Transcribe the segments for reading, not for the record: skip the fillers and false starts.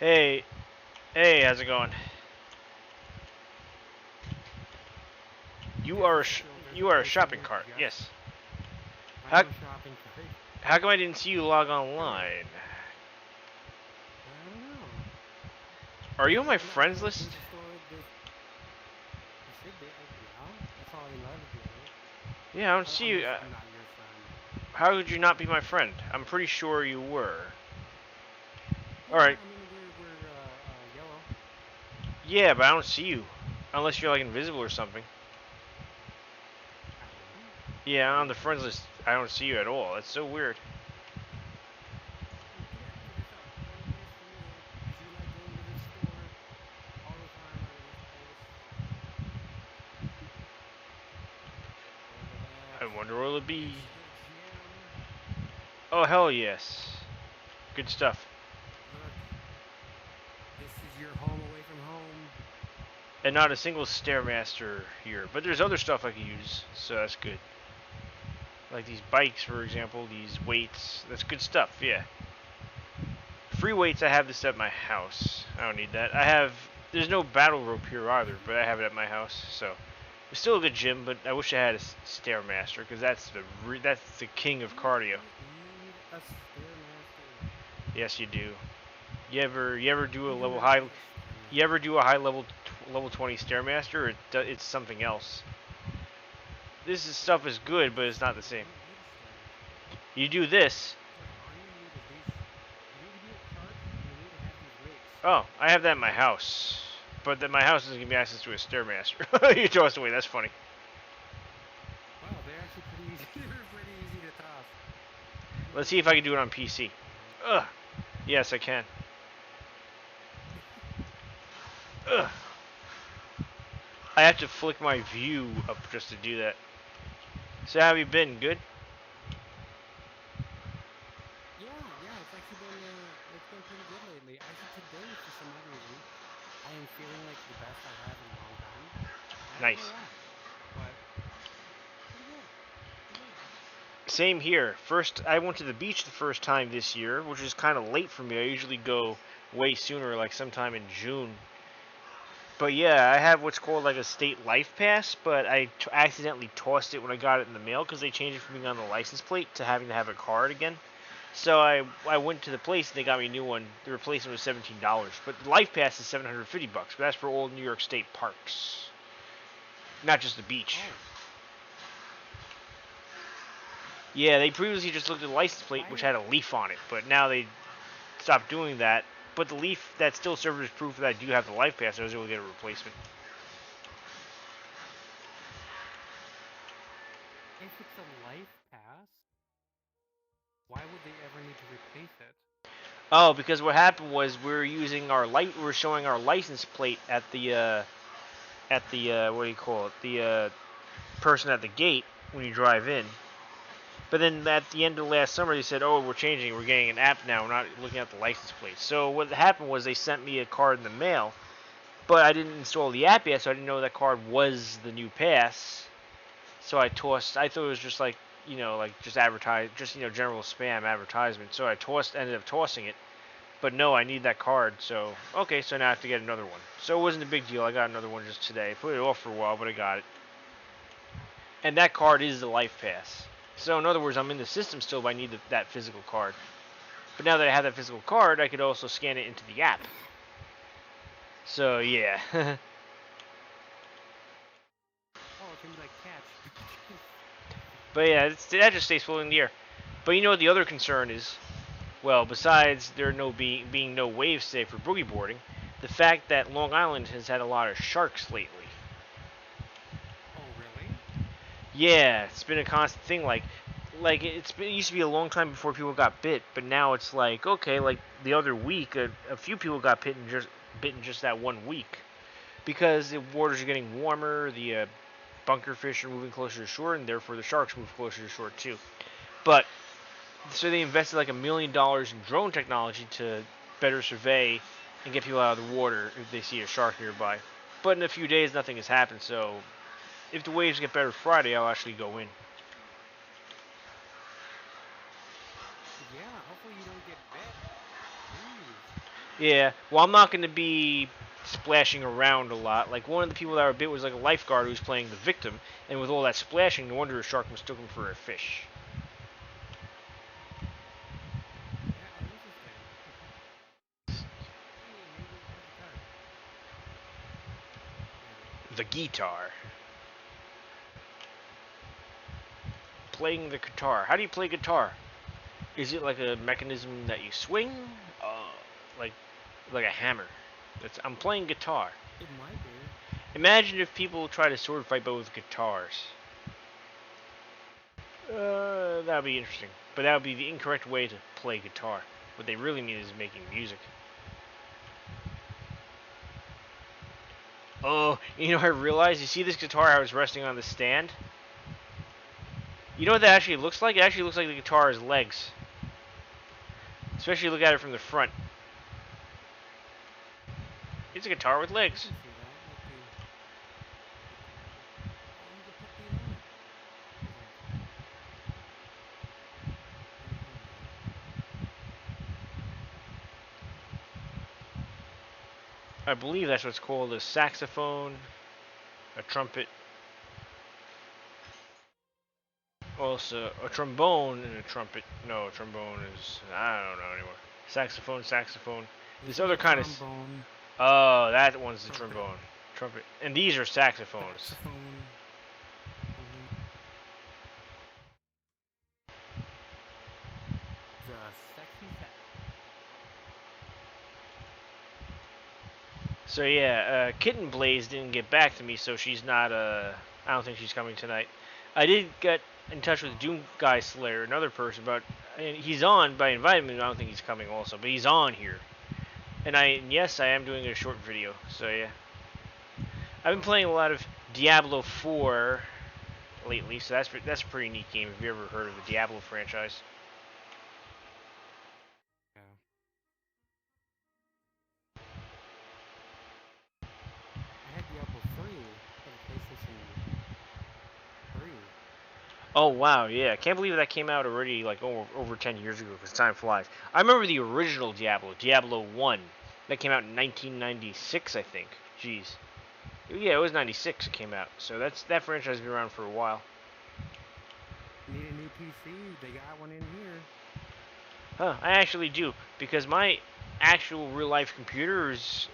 Hey, hey, how's it going? You Yes, are it's still there's a you are a place I shopping work. cart. Yes, Yes. I How am a shopping cart. how come I didn't see you log online? I don't know. Are you on my I'm not. friends list? There's a store. You should be. Yeah, that's how I invited you, right? Yeah, I don't see you. Unless I'm not your friend. How could you not be my friend? I'm pretty sure you were. All Yeah, right. I mean we're yellow. Yeah, but I don't see you, unless you're like invisible or something. I am. Yeah, I'm on the friends invisible. list, I don't see you at all. That's so weird. Come here. Check this out. Fun place for me because you like going to this store all the time. I go to this place. Look at that. I wonder what it'll be. It's the gym. Oh hell yes, good stuff. Look, this is your home away from home. And not a single stairmaster here, but there's other stuff I could use, so that's good. Like these bikes, for example, these weights. That's good stuff. Yeah. Free weights, I have this at my house. I don't need that. I have. There's no battle rope here either, but I have it at my house. So it's still a good gym, but I wish I had a stairmaster because that's the king of You cardio. don't need a stairmaster. Yes, you do. You ever do a You do level not high? need a You ever stairmaster. do a high level 20 stairmaster? It's something else. This stuff is You don't good, need but a it's not the stair. same. You don't need a stairmaster. You do this. Look, all you need is these. You need to be a cart, and you need to have these weights. Oh, I have that at my house. But then my house doesn't give me access to a stairmaster. You tossed away. That's funny. Wow, they're actually pretty easy. They're pretty easy to toss. Look Let's at see if this. I can do it on PC. Ugh. Yes, I can. Ugh. I have to flick my view up just to do that. So how have you been? Good? Yeah, it's been pretty good lately. Actually, today for some odd reason, I am feeling like the best I have in a long time. I don't know Nice. why, but pretty good. Pretty good. Same here. First, I went to the beach the first time this year, which is kind of late for me. I usually go way sooner, like sometime in June. But yeah, I have what's called like a state life pass, but I accidentally tossed it when I got it in the mail because they changed it from being on the license plate to having to have a card again. So I went to the place and they got me a new one. The replacement was $17, but the life pass is $750. But that's for all New York State parks, not just the beach. Oh, Yeah, they previously just looked at the license plate, which why? had a leaf on it, but now they stopped doing that. But the leaf that still serves as proof that I do have the life pass. I was able to get a replacement. If it's a life pass, why would they ever need to replace it? Oh, because what happened was we were showing our license plate at the what do you call it? The person at the gate when you drive in. But then at the end of last summer, they said, "Oh, we're changing. We're getting an app now. We're not looking at the license plate." So what happened was they sent me a card in the mail, but I didn't install the app yet, so I didn't know that card was the new pass. So I tossed. I thought it was just like like just advertise, just general spam advertisement. So ended up tossing it. But no, I need that card. So okay, so now I have to get another one. So it wasn't a big deal. I got another one just today. I put it off for a while, but I got it. And that card is the life pass. So in other words, I'm in the system still, but I need that physical card. But now that I have that physical card, I could also scan it into the app. So yeah. Oh, it can be like catch. But yeah, that just stays floating in the air. But you know what the other concern is? Well, besides there being no waves today for boogie boarding, the fact that Long Island has had a lot of sharks lately. Oh, really? Yeah, it's been a constant thing. It used to be a long time before people got bit, but now it's like okay, like the other week, a few people got bitten just that 1 week because the waters are getting warmer. The bunker fish are moving closer to shore, and therefore the sharks move closer to shore too. But so they invested like $1 million in drone technology to better survey and get people out of the water if they see a shark nearby. But in a few days, nothing has happened. So if the waves get better Friday, I'll actually go in. Yeah, hopefully you don't get bit. Jeez. Yeah, well, I'm not going to be splashing around a lot. Like, one of the people that were bit was like a lifeguard who was playing the victim, and with all that splashing, no wonder a shark mistook him for a fish. Yeah, oh, interesting. Hey, maybe we got a guitar. Maybe. The guitar. Playing the guitar. How do you play guitar? Is it like a mechanism that you swing? Like like a hammer. I'm playing guitar. It might be. Imagine if people try to sword fight but with guitars. That would be interesting. But that would be the incorrect way to play guitar. What they really mean is making music. Oh, I realized, you see this guitar I was resting on the stand? You know what that actually looks like? It actually looks like the guitar has legs. Especially look at it from the front. It's a guitar with I legs. can see that. Like the guitar. Oh, you can put these on it. Those aren't cool. Let me hold on. I believe that's what's called a saxophone, a trumpet, also a trombone and a trumpet. No, a trombone is, I don't know anymore. Saxophone. This This is other a kind of. trombone. Oh, that one's the Trumpet. trombone. Trumpet. And these are saxophones. Saxophone. Mm-hmm. The sexy sax. So yeah, Kitten Blaze didn't get back to me, so she's not. I don't think she's coming tonight. I did get in touch with Oh. Doom Guy Slayer, another person, but and he's on. But I invited him. I don't think he's coming also, but he's on here. And yes, I am doing a short video. So yeah, I've been Oh, playing a okay. lot of Diablo 4 lately, so that's a pretty neat game. Have you ever heard of the Diablo franchise? Yeah. I had Diablo 3 for the PlayStation 3. Oh wow, yeah, I can't believe that came out already like over 10 years ago. Because time flies. I remember the original Diablo 1, that came out in 1996, I think. Jeez, yeah, it was 96 it came out. So that franchise has been around for a while. Need a new PC? They got one in here. Huh? I actually do, because my actual real life computer is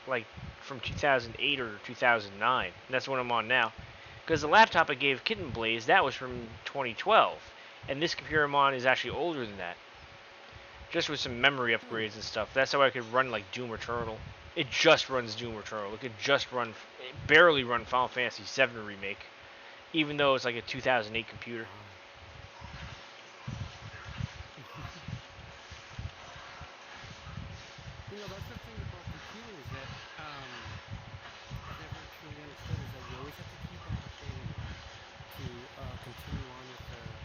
like from 2008 or 2009. And that's what I'm on now. Because the laptop I gave Kitten Blaze, that was from 2012, and this computer I'm on is actually older than that. Just with some memory Hmm. upgrades and stuff. That's how I could run like Doom Eternal. It just runs Doom Eternal. It could just it barely run Final Fantasy VII Remake, even though it's like a 2008 computer. Wow. That's the thing about computers that I've never truly understood is that you always have to keep on updating them to continue on with the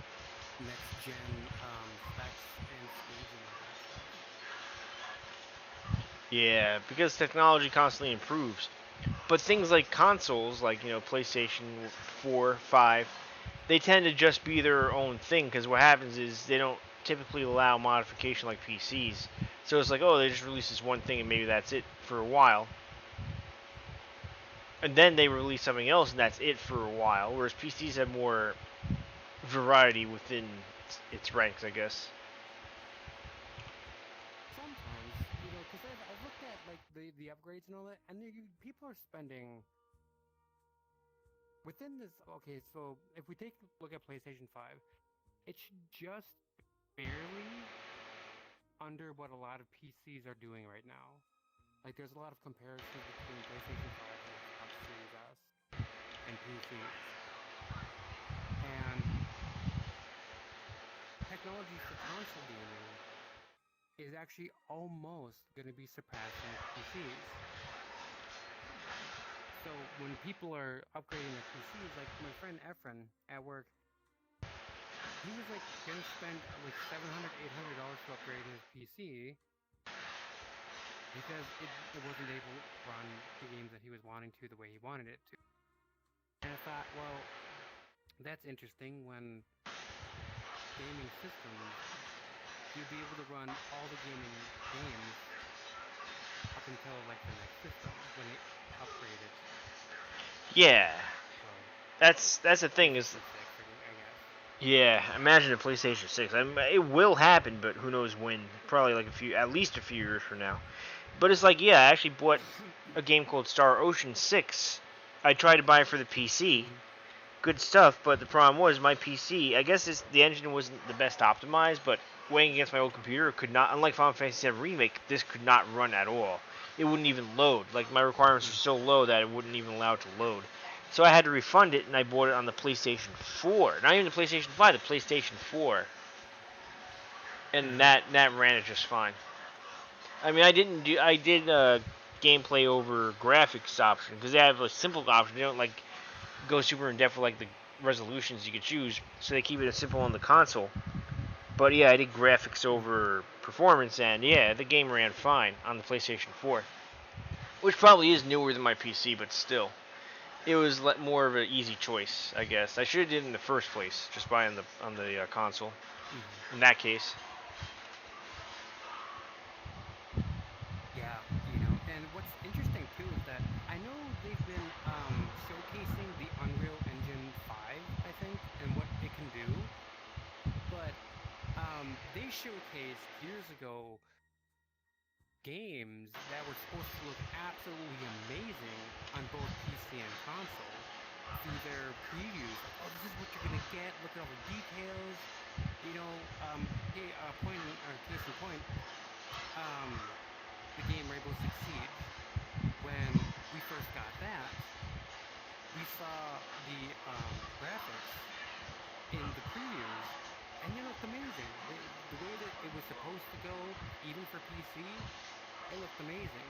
next gen specs and speeds and all that stuff. Yeah, because technology constantly improves. But things like consoles, like PlayStation 4, 5, they tend to just be their own thing. Because what happens is they don't typically allow modification like PCs. So it's like, oh, they just release this one thing and maybe that's it for a while. And then they release something else and that's it for a while. Whereas PCs have more variety within its ranks, I guess. Sometimes, because I've looked at like the upgrades and all that, and people are spending within this. Okay, so if we take a look at PlayStation 5, it's just barely under what a lot of PCs are doing right now. Like, there's a lot of comparisons between PlayStation 5 and Xbox Series S and PCs. And technology for console gaming is actually almost going to be surpassing PCs. So when people are upgrading their PCs, like my friend Efren at work, he was like going to spend like $700, $800 to upgrade his PC because it wasn't able to run the games that he was wanting to the way he wanted it to. And I thought, well, that's interesting. When gaming systems, you'd be able to run all the gaming games until like the next system when they upgrade it. Yeah, So that's the thing is, PlayStation 6, I guess. yeah. Imagine a PlayStation 6. It will happen, but who knows when? Probably like at least a few years from now. But it's like, yeah, I actually bought a game called Star Ocean 6. I tried to buy it for the PC. Good stuff, but the problem was my PC, I guess the engine wasn't the best optimized, but weighing against my old computer, it could not, unlike Final Fantasy VII Remake, this could not run at all. It wouldn't even load. Like, my requirements were so low that it wouldn't even allow it to load. So I had to refund it, and I bought it on the PlayStation 4. Not even the PlayStation 5, the PlayStation 4. And that ran it just fine. I mean, I did gameplay over graphics option, because they have a simple option. They don't, like, go super in depth with like the resolutions you could choose, so they keep it as simple on the console. But yeah, I did graphics over performance, and yeah, the game ran fine on the PlayStation 4, which probably is newer than my PC, but still, it was more of an easy choice, I guess. I should have did it in the first place, just buying on the console. In that case. Yeah, and what's interesting too is that I know they've been showcasing the Unreal Engine 5, I think, and what it can do, but they showcased years ago games that were supposed to look absolutely amazing on both PC and console through their previews. Like, oh, this is what you're gonna get. Look at all the details. Hey, case in point, the game Rainbow Six Siege. When we first got that, we saw the graphics in the previews, and they looked amazing. The way that it was supposed to go, even for PC, it looked amazing.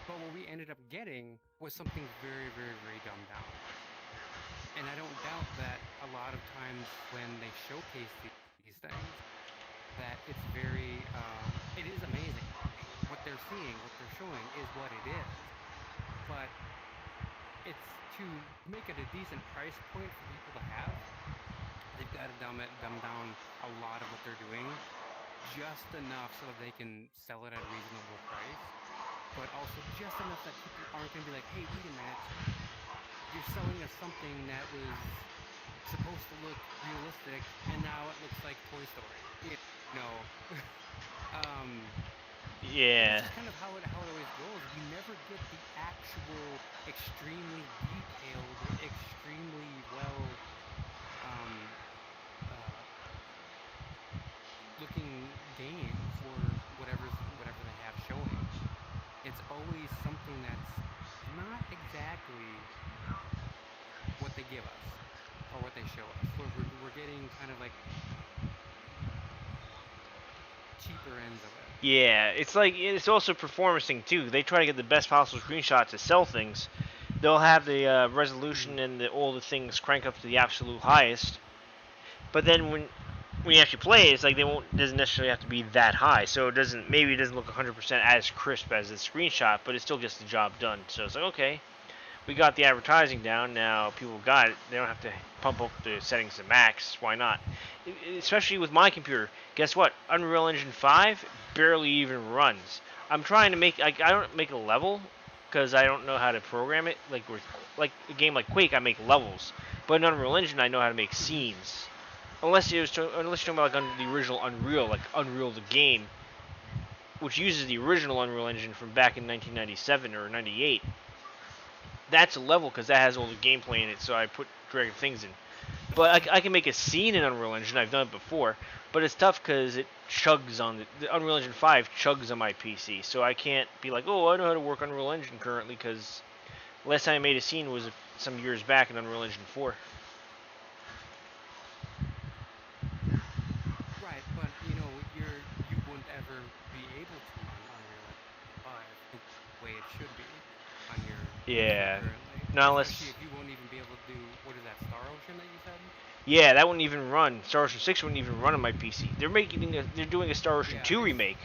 But what we ended up getting was something very, very, very dumbed down. And I don't doubt that a lot of times when they showcase these things, that it's it is amazing. What they're seeing, what they're showing is what it is. But it's to make it a decent price point for people to have, they've got to dumb down a lot of what they're doing, just enough so that they can sell it at a reasonable price, but also just enough that people aren't going to be like, hey, wait a minute, you're selling us something that was supposed to look realistic, and now it looks like Toy Story. Yeah. It's just kind of how it always goes. We never get the actual extremely detailed, extremely well looking games or whatever they have showing. It's always something that's not exactly what they give us or what they show us. We're getting kind of like cheaper ends of it. Yeah, it's also performancing too. They try to get the best possible screenshots to sell things. They'll have the resolution and all the things crank up to the absolute highest. But then when you actually play it, it's like doesn't necessarily have to be that high. So it doesn't look 100% as crisp as the screenshot, but it still gets the job done. So it's like, okay, we got the advertising down. Now people got it. They don't have to pump up the settings to max. Why not? Especially with my computer. Guess what? Unreal Engine 5 barely even runs. I'm trying to make I don't make a level because I don't know how to program it. Like a game like Quake, I make levels. But in Unreal Engine, I know how to make scenes. Unless you're talking about like the original Unreal, like Unreal the game, which uses the original Unreal Engine from back in 1997 or 98. That's a level because that has all the gameplay in it, so I put drag things in. But I can make a scene in Unreal Engine. I've done it before, but it's tough because it chugs on the Unreal Engine 5 chugs on my PC, so I can't be like, oh, I know how to work Unreal Engine currently because last time I made a scene was some years back in Unreal Engine 4. Right, but you wouldn't ever be able to on Unreal Engine 5 the way it should be on your PC Yeah, currently. not Especially unless. if you won't even be able to do, what is that, Star Ocean that you said? Yeah, that wouldn't even run. Star Ocean 6 wouldn't even run on my PC. They're doing a Star Ocean Yeah, 2 remake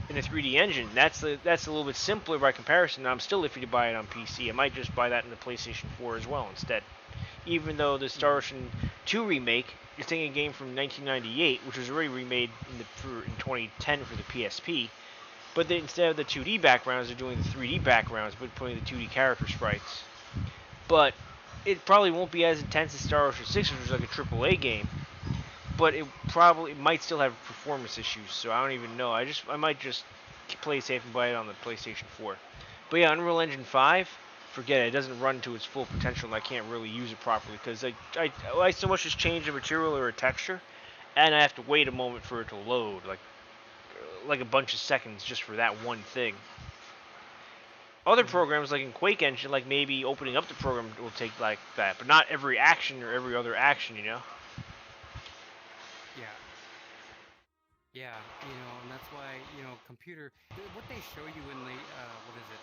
in a 3D engine. That's a little bit simpler by comparison. I'm still iffy to buy it on PC. I might just buy that in the PlayStation 4 as well instead. Even though the Star Ocean 2 remake is taking a game from 1998, which was already remade in 2010 for the PSP, But they, instead of the 2D backgrounds, they're doing the 3D backgrounds, but putting the 2D character sprites. But it probably won't be as intense as Star Ocean 6, which is like a AAA game. But it might still have performance issues, so I don't even know. I might just play safe and buy it on the PlayStation 4. But yeah, Unreal Engine 5, forget it. It doesn't run to its full potential, and I can't really use it properly because I so much as change a material or a texture, and I have to wait a moment for it to load, like a bunch of seconds just for that one thing. Other programs like in Quake Engine, like maybe opening up the program will take like that, but not every action or every other action, you know? Yeah. Yeah, and that's why, computer, what they show you in the, what is it,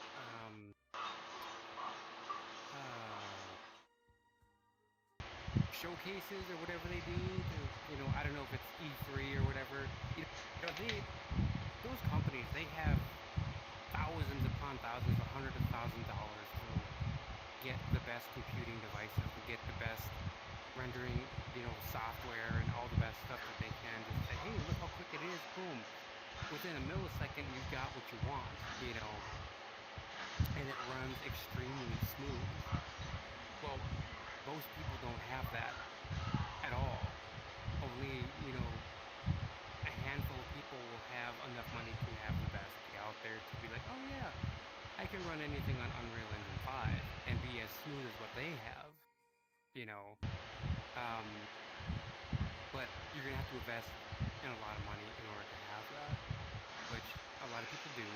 showcases or whatever they do to, I don't know if it's E3 or whatever, those companies, they have thousands upon thousands or hundreds of thousands of dollars to get the best computing devices, to get the best rendering, software and all the best stuff that they can. Just say, hey, look how quick it is, boom. Within a millisecond, you've got what you want, and it runs extremely smooth. Well, most people don't have that at all. Only, a handful of people will have enough money to have the best out there to be like, oh yeah, I can run anything on Unreal Engine 5 and be as smooth as what they have, but you're going to have to invest in a lot of money in order to have that, which a lot of people do,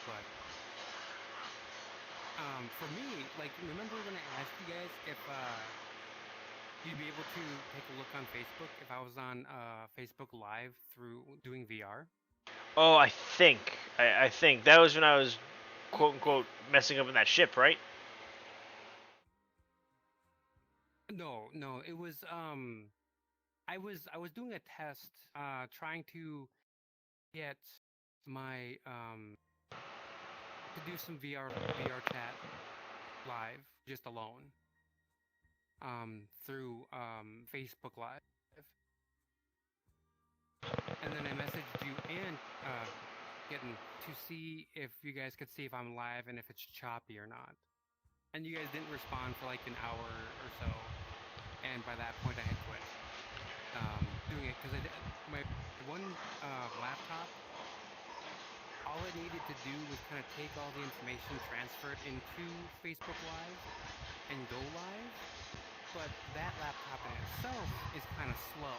but for me, like, remember when I asked you guys if you'd be able to take a look on Facebook if I was on Facebook Live through doing VR? Oh, I think that was when I was quote unquote messing up in that ship, right? No, it was I was doing a test trying to get my to do some VRchat live just alone through Facebook Live. And then I messaged you and getting to see if you guys could see if I'm live and if it's choppy or not. And you guys didn't respond for like an hour or so. And by that point, I had quit doing it because my one laptop. All it needed to do was kind of take all the information, transfer it into Facebook Live, and go live. But that laptop in itself is kind of slow.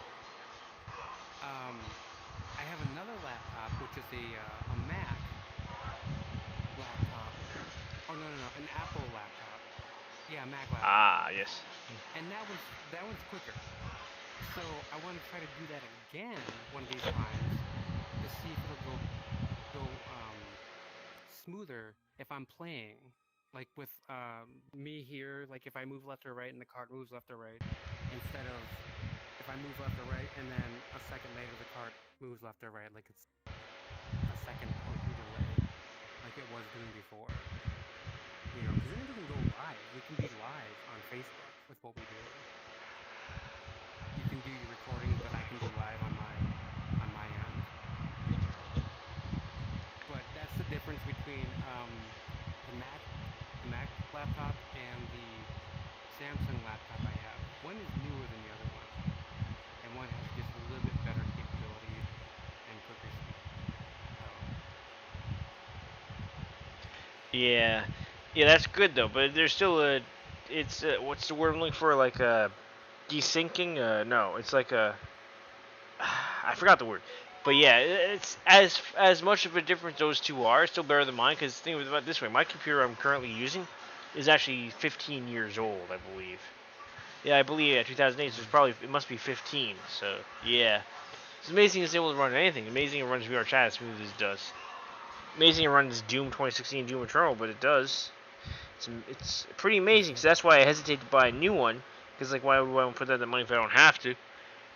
I have another laptop, which is a Mac laptop. Oh no, an Apple laptop. Yeah, Mac laptop. Ah, yes. And that one's quicker. So I want to try to do that again one of these times to see if it'll go smoother if I'm playing. Like with me here, like if I move left or right and the cart moves left or right, instead of if I move left or right and then a second later the cart moves left or right, like it's a second or two delay, like it was doing before. Because then we can go live. We can be live on Facebook with what we do. You can do your recording, but I can go live on my end. But that's the difference between the Mac laptop and the Samsung laptop I have. One is newer than the other one, and one has just a little bit better capabilities and quicker speed. Yeah, that's good though. But there's still it's what's the word I'm looking for? Like desyncing? No, it's like I forgot the word. But yeah, it's as much of a difference those two are. It's still better than mine because think about it this way: my computer I'm currently using is actually 15 years old, I believe. Yeah, I believe 2008. So it must be 15. So yeah, it's amazing it's able to run anything. Amazing it runs VRchat as smooth as it does. Amazing it runs Doom 2016 Doom Eternal, but it does. It's pretty amazing. So that's why I hesitate to buy a new one. Because like, why would I put that in the money if I don't have to?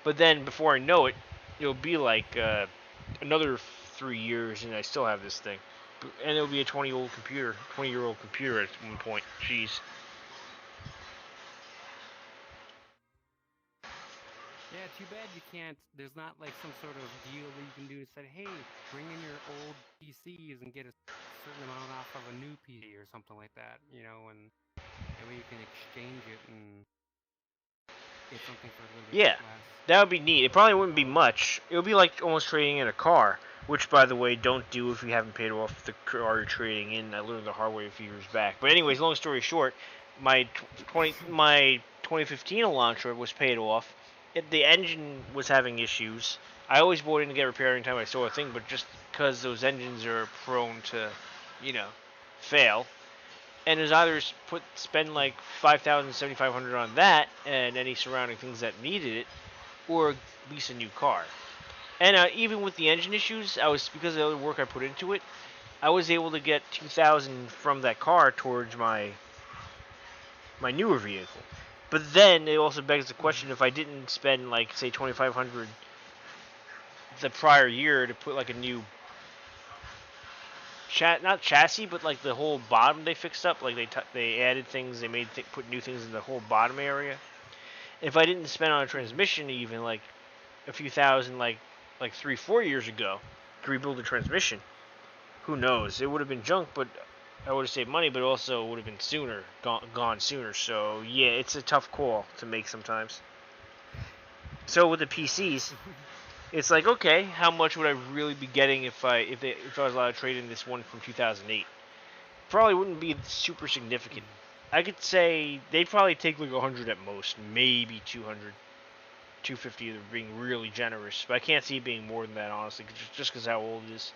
But then before I know it, it'll be like another 3 years, and I still have this thing. And it'll be a 20-year-old computer at one point. Jeez. Yeah, too bad you can't. There's not like some sort of deal that you can do. Said, hey, bring in your old PCs and get a certain amount off of a new PC or something like that. You know, and that way you can exchange it and get something for a little bit Yeah, less. that would be neat. It probably wouldn't be much. It would be like almost trading in a car, which, by the way, don't do if you haven't paid off the car you're trading in. I learned the hard way a few years back. But anyways, long story short, my 2015 Elantra was paid off. The engine was having issues. I always bought in to get repaired anytime I saw a thing, but just because those engines are prone to, you know, fail, and is either spend like 5,000, 7,500 on that and any surrounding things that needed it, or lease a new car. And even with the engine issues, because of the other work I put into it, I was able to get 2,000 from that car towards my newer vehicle. But then it also begs the question: if I didn't spend like say 2,500 the prior year to put like a new not chassis, but like the whole bottom they fixed up. Like they added things, they put new things in the whole bottom area. If I didn't spend on a transmission even like a few thousand, like 3-4 years ago, to rebuild the transmission, who knows? It would have been junk, but I would have saved money, but also would have been gone sooner. So yeah, it's a tough call to make sometimes. So with the PCs. It's like, okay, how much would I really be getting if I was allowed to trade in this one from 2008? Probably wouldn't be super significant. I could say they'd probably take like 100 at most, maybe 200, 250 if they're being really generous. But I can't see it being more than that, honestly, just because how old it is.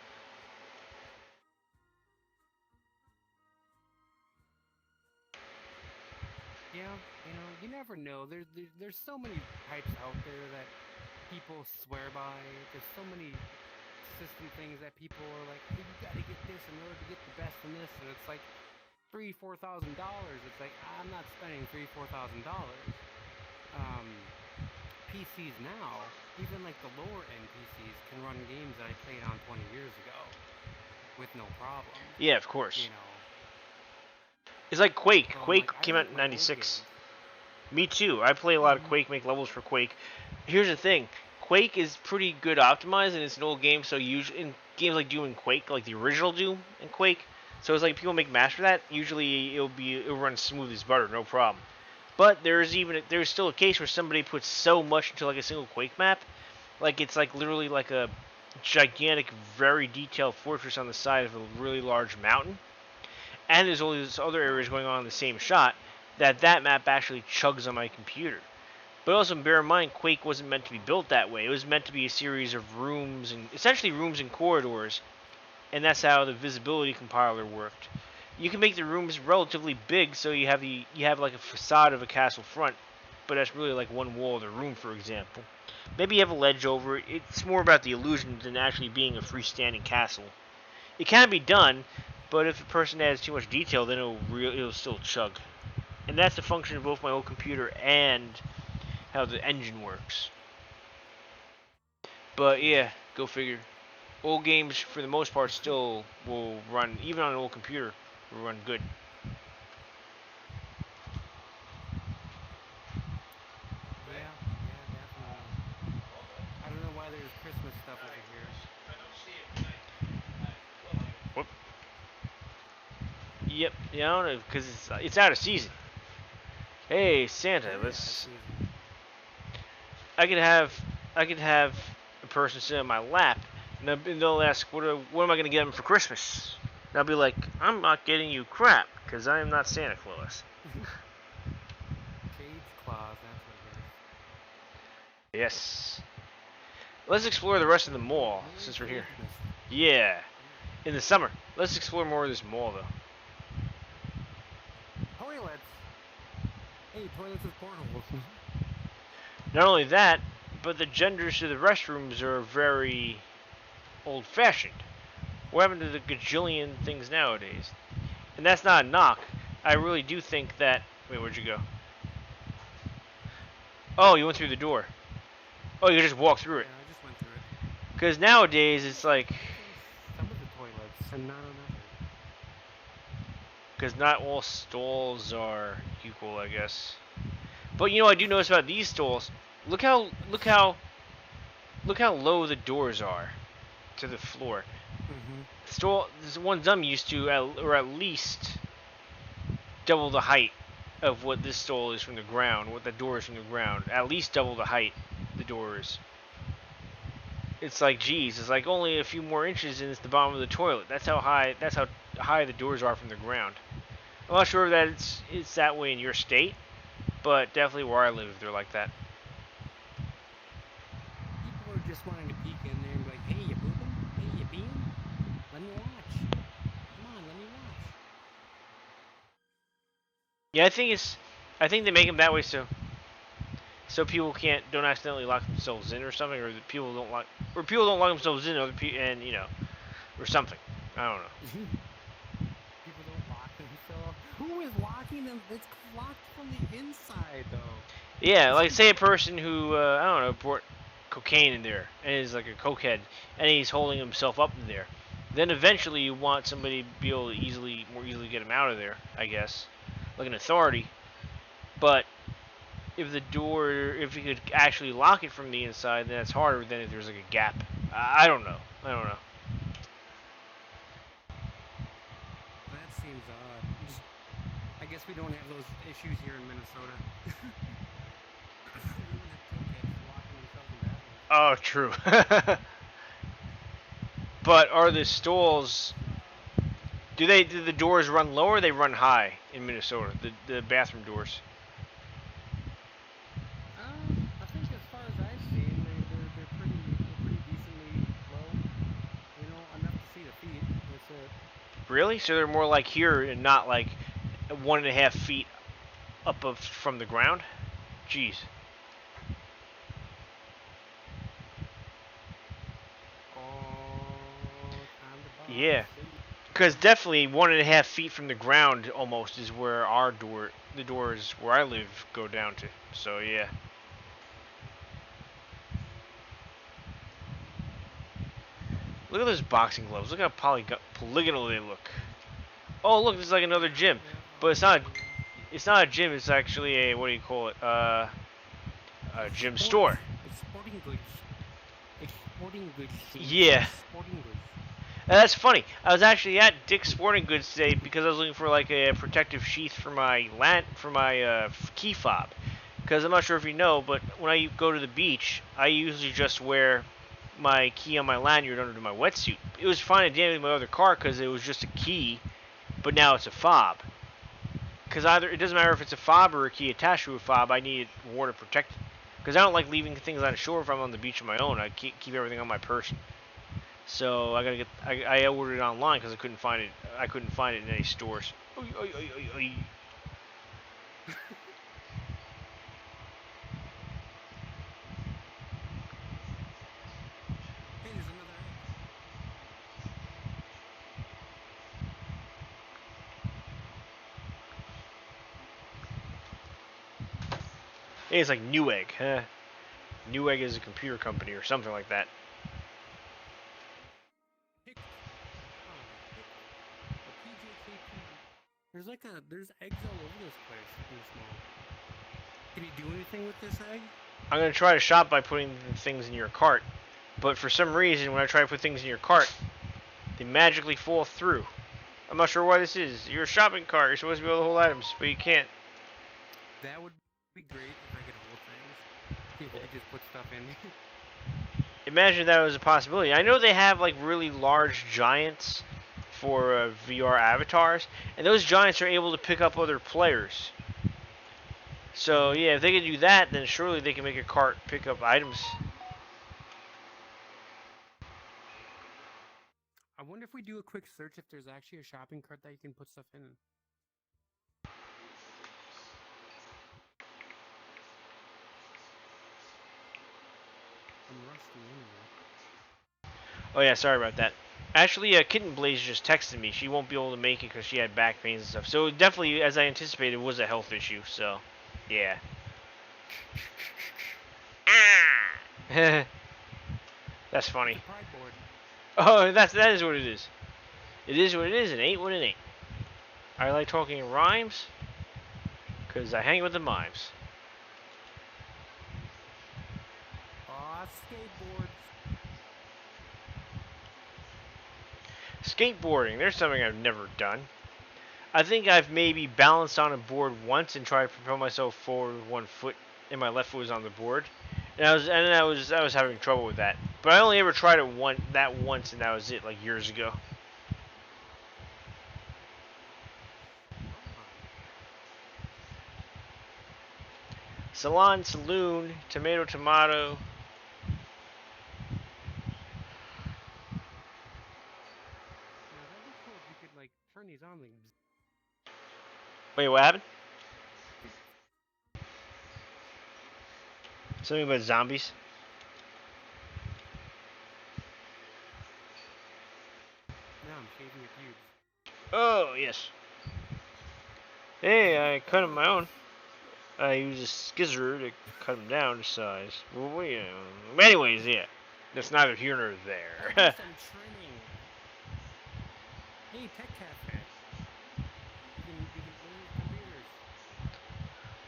Yeah, you never know. There's so many types out there that people swear by. There's so many system things that people are like, hey, you gotta get this in order to get the best in this, and it's like $3,000-$4,000. It's like I'm not spending $3,000-$4,000. PCs now, even like the lower end PCs, can run games that I played on 20 years ago with no problem. Yeah, of course. You know. It's like Quake. So Quake like, came out in like '96. Me too. I play a lot of Quake, make levels for Quake. Here's the thing: Quake is pretty good optimized, and it's an old game. So usually in games like Doom and Quake, like the original Doom and Quake, so it's like people make master that. Usually it'll run smooth as butter, no problem. But there's still a case where somebody puts so much into like a single Quake map, like it's like literally like a gigantic, very detailed fortress on the side of a really large mountain, and there's all these other areas going on in the same shot. That map actually chugs on my computer. But also bear in mind, Quake wasn't meant to be built that way. It was meant to be a series of rooms and essentially rooms and corridors, and that's how the visibility compiler worked. You can make the rooms relatively big, so you have like a facade of a castle front, but that's really like one wall of the room, for example. Maybe you have a ledge over it. It's more about the illusion than actually being a freestanding castle. It can be done, but if a person adds too much detail, then it'll still chug. And that's the function of both my old computer and how the engine works. But yeah, go figure. Old games, for the most part, still will run, even on an old computer, will run good. Yeah, definitely. I don't know why there's Christmas stuff over here. Whoop. Yep, yeah, I don't know, because it's out of season. Hey, Santa, let's. I could have a person sit on my lap, and they'll ask, what am I going to get them for Christmas? And I'll be like, I'm not getting you crap, because I am not Santa Claus. Shades Claus, that's what it is. Yes. Let's explore the rest of the mall, since we're here. Yeah. In the summer. Let's explore more of this mall, though. Toilets! Hey, toilets with portables. Not only that, but the genders to the restrooms are very old-fashioned. What happened to the gajillion things nowadays? And that's not a knock. I really do think that... Wait, where'd you go? Oh, you went through the door. Oh, you just walked through it. Yeah, I just went through it. Because nowadays, it's like... Some of the toilets, and not on others. Because not all stalls are equal, I guess. But, I do notice about these stalls. Look how look how look how low the doors are to the floor. Mm-hmm. Stall. This one dumb used to, or at least double the height of what this stall is from the ground. What the door is from the ground. At least double the height the door is. It's like, geez, it's like only a few more inches and it's the bottom of the toilet. That's how high. That's how high the doors are from the ground. I'm not sure that it's that way in your state, but definitely where I live, they're like that. People are just wanting to peek in there and be like, "Hey, you pooping? Hey, you peeing? Let me watch. Come on, let me watch." Yeah, I think they make them that way so people don't accidentally lock themselves in or something, or that people don't lock themselves in, other people, and or something. I don't know. People don't lock themselves. Who is locking them? It's locked from the inside, though. Yeah, like say a person who I don't know brought cocaine in there and is like a cokehead, and he's holding himself up in there. Then eventually you want somebody to be able to more easily get him out of there, I guess, like an authority. But if you could actually lock it from the inside, then it's harder than if there's like a gap. I don't know. I don't know. That seems odd. I guess we don't have those issues here in Minnesota. We don't have cokeheads locking themselves in bathrooms. Oh, true. But are the stalls? Do the doors run low or they run high in Minnesota? The bathroom doors. I think as far as I've seen, they're pretty decently low. You know, enough to see the feet. That's it. Really? So they're more like here and not like 1.5 feet from the ground? Jeez. Oh, time to buy Yeah. seat. Because definitely 1.5 feet from the ground almost is where the doors where I live go down to. So yeah. Look at those boxing gloves. Look how polygonal they look. Oh, look, this is like another gym, Yeah, but all polygon. it's not a gym. It's actually a what do you call it? A gym Sports. store. It's sporting goods. It's sporting goods. Yeah. Sporting goods. That's funny. I was actually at Dick's Sporting Goods today because I was looking for like a protective sheath for my key fob. Because I'm not sure if you know, but when I go to the beach, I usually just wear my key on my lanyard under my wetsuit. It was fine at the end of my other car because it was just a key, but now it's a fob. Because either it doesn't matter if it's a fob or a key attached to a fob, I need water protected. Because I don't like leaving things on the shore if I'm on the beach on my own. I keep everything on my person. So I ordered it online because I couldn't find it. I couldn't find it in any stores. Oy, oy, oy, oy, oy. Hey, there's another egg. Hey, it's like Newegg. Huh? Newegg is a computer company or something like that. Hiccups. Oh, hiccups. A PJKP. There's eggs all over this place in this mall. Can you do anything with this egg? I'm gonna try to shop by putting things in your cart, but for some reason, when I try to put things in your cart, they magically fall through. I'm not sure why this is. You're a shopping cart. You're supposed to be able to hold items, but you can't. That would be great if I could hold things. People could just put stuff in. Imagine that was a possibility. I know they have like really large giants for VR avatars, and those giants are able to pick up other players. So yeah, if they can do that, then surely they can make a cart pick up items. I wonder if we do a quick search if there's actually a shopping cart that you can put stuff in. I'm rusty anyway. Oh yeah, sorry about that. Actually, Kitten Blaze just texted me. She won't be able to make it because she had back pains and stuff. So definitely, as I anticipated, was a health issue. So, yeah. Ah! That's It's funny. a pride board. Oh, that is what it is. It is what it is. It ain't what it ain't. I like talking in rhymes because I hang with the mimes. skateboards. Skateboarding, there's something I've never done. I think I've maybe balanced on a board once and tried to propel myself forward with one foot, and my left foot was on the board. And I was having trouble with that. But I only ever tried it once, and that was it, like years ago. Salon, saloon, tomato, tomato. Now that'd be cool if you could like turn these on like. Wait, what happened? Something about zombies? Now I'm shaving your pubes. Oh, yes. Hey, I cut them my own. I use a scissor to cut them down to size. Well, wait. Anyways, yeah. That's neither here nor there. Some trimming. Hey, Tech Cafe. You can own computers.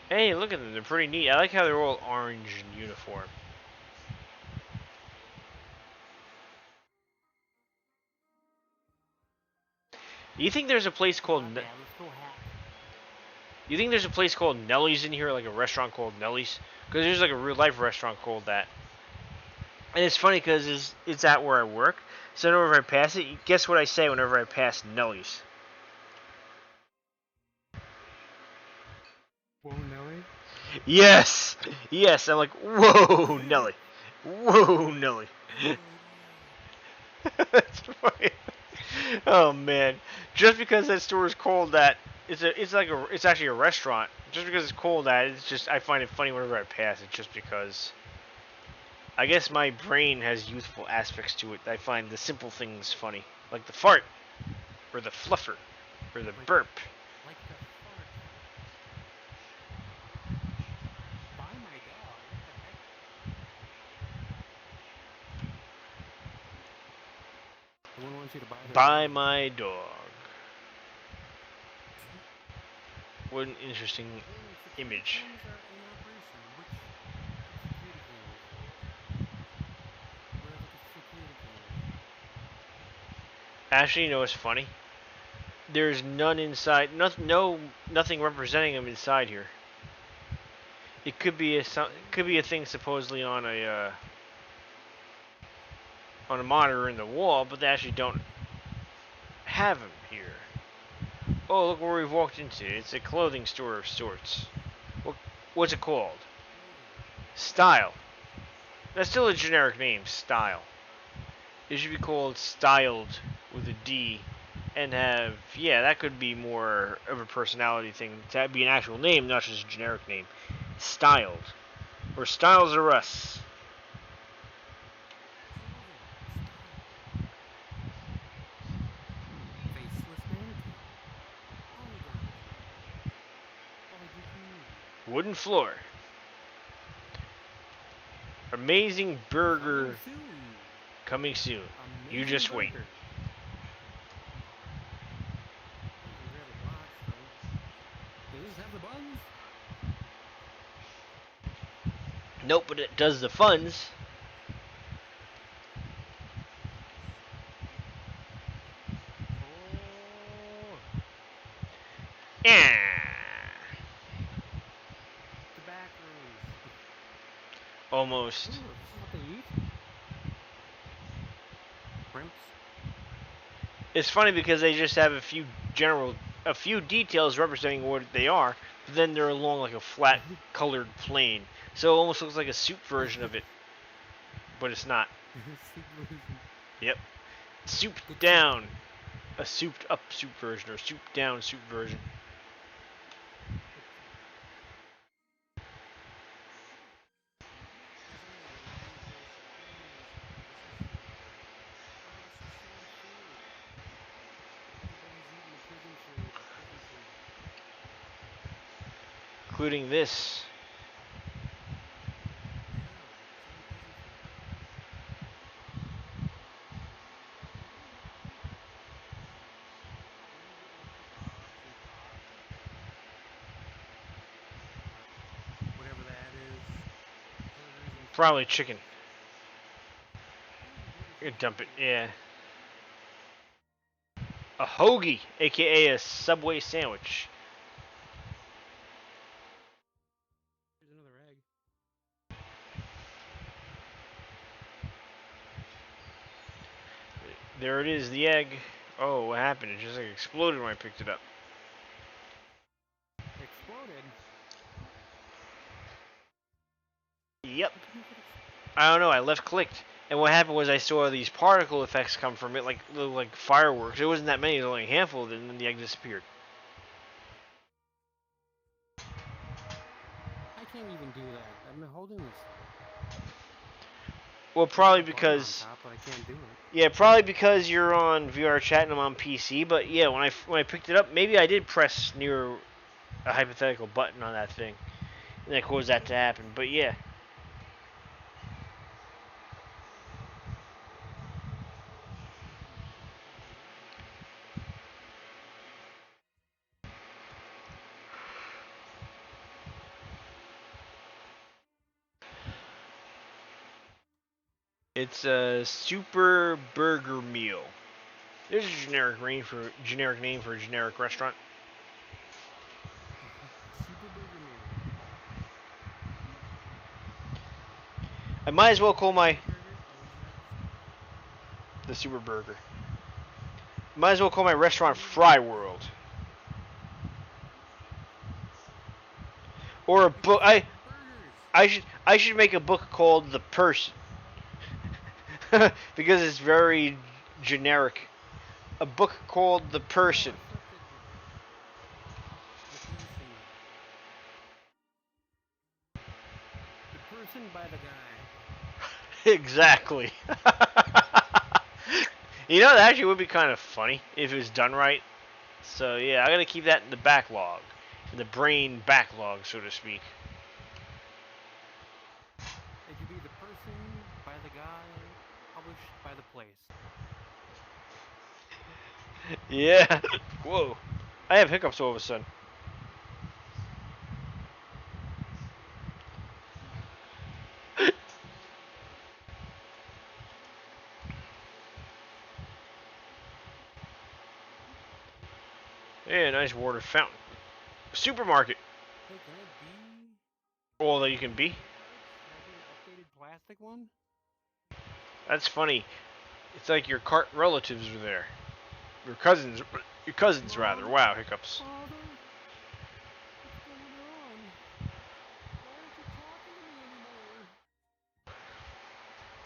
Hey, look at them. They're pretty neat. I like how they're all orange in uniform. You think there's a place called... Let's go hack. You think there's a place called Nellie's in here, like a restaurant called Nellie's? Because there's like a real life restaurant called that. And it's funny because it's at where I work. So whenever I pass it, guess what I say whenever I pass Nellie's? Whoa, Nelly. Yes! Yes, I'm like, whoa, Nellie. Whoa, Nellie. That's funny. Oh man. Just because that store is called that, it's actually a restaurant. Just because it's called that, it's just I find it funny whenever I pass it just because I guess my brain has youthful aspects to it. I find the simple things funny. Like the fart. Or the fluffer. Or the burp. Like the fart. Buy my dog. What the heck? Someone wants you to buy their Buy dog. my dog. What an interesting image. Actually, you know what's funny? There's none inside. Nothing representing them inside here. It could be a thing supposedly on a monitor in the wall, but they actually don't have them here. Oh, look where we've walked into. It's a clothing store of sorts. What's it called? Style. That's still a generic name, Style. It should be called Styled with a D and have, yeah, that could be more of a personality thing. To be an actual name, not just a generic name. Styled. Or Styles R Us. Faceless mannequin. Polygon. Wooden floor. Amazing burger coming soon. You just wait. Does this have the buns? Nope, but it does the funds. Yeah. The back rooms. Almost. Ooh, this is what they eat? Shrimps? It's funny because they just have a few details representing what they are, but then they're along like a flat colored plane. So it almost looks like a soup version of it. But it's not. Yep. Souped down. A souped up soup version, or souped down soup version. Including this. Whatever that is. Probably chicken. Dump it, yeah. A hoagie, aka a Subway sandwich. Here's another egg. There it is, the egg. Oh, what happened? It just like exploded when I picked it up. Exploded? Yep. How come you could I don't know, I left clicked. And what happened was I saw these particle effects come from it, like little like fireworks. It wasn't that many, it was only a handful of them, and then the egg disappeared. I can't even do that. I'm holding this. Well, There's probably like a button on because top, but I can't do it. yeah, probably because you're on VRchat and I'm on PC. But yeah, when I picked it up, maybe I did press near a hypothetical button on that thing, and that caused that to happen. But yeah, it's a super burger meal. There's a generic name for a generic restaurant. Super Burger Meal. I might as well What's call the name my of the burger? Or what did you have? the super burger. Might as well call my What's the restaurant name of the Fry burger? World. Or a You can book. flip burgers. I should make a book called The Person because it's very generic. A book called The Oh, Person. I flipped it. The person. The person by the guy. Exactly. You know, that actually would be kind of funny if it was done right. So yeah, I gotta keep that in the backlog, in the brain backlog, so to speak. It could be the person by the guy, published by the place. Yeah. Whoa. I have hiccups all of a sudden. Yeah, nice water fountain. Supermarket. Hey, can I be All that you one of can these be. gift cards? Can I be an updated plastic one? That's funny. It's like your cart relatives are there. Your cousins. Your cousins, rather. Mom? Wow, hiccups. Father? What's going on? Why aren't you talking to me anymore?